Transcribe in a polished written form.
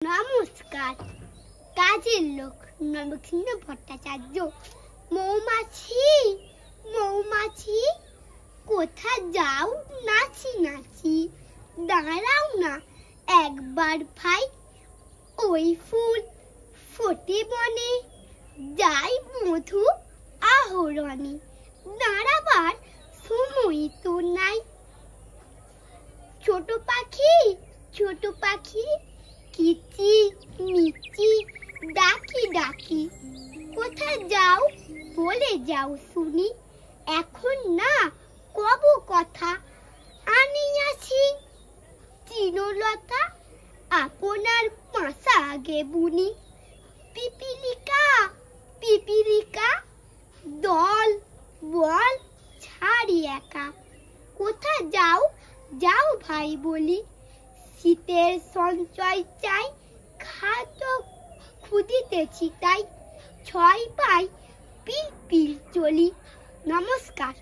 নমস্কার। কাজের লোক নবকৃষ্ণ ভট্টাচার্য। মৌমাছি মৌমাছি কোথা যাও নাচি নাচি, দাঁড়াও না একবার ভাই, ওই ফুল ফোটে বনে, যাই মধু আহরণে, দাঁড়াবার সময় তো নাই। ছোট পাখি কিচি মিচি ডাকি ডাকি, কোথা যাও বলে যাও শুনি, এখন না কব কথা আনিয়াছি তৃণলতা, আপনার পাশা আগে বুনি। পিপিলিকা দল বল ছাড়ি একা, কোথা যাও যাও ভাই বলি, শীতের সঞ্চয় চাই, খাদ্য খুঁজিতেছি তাই, ছয় পাই পিল পিল চলি। নমস্কার।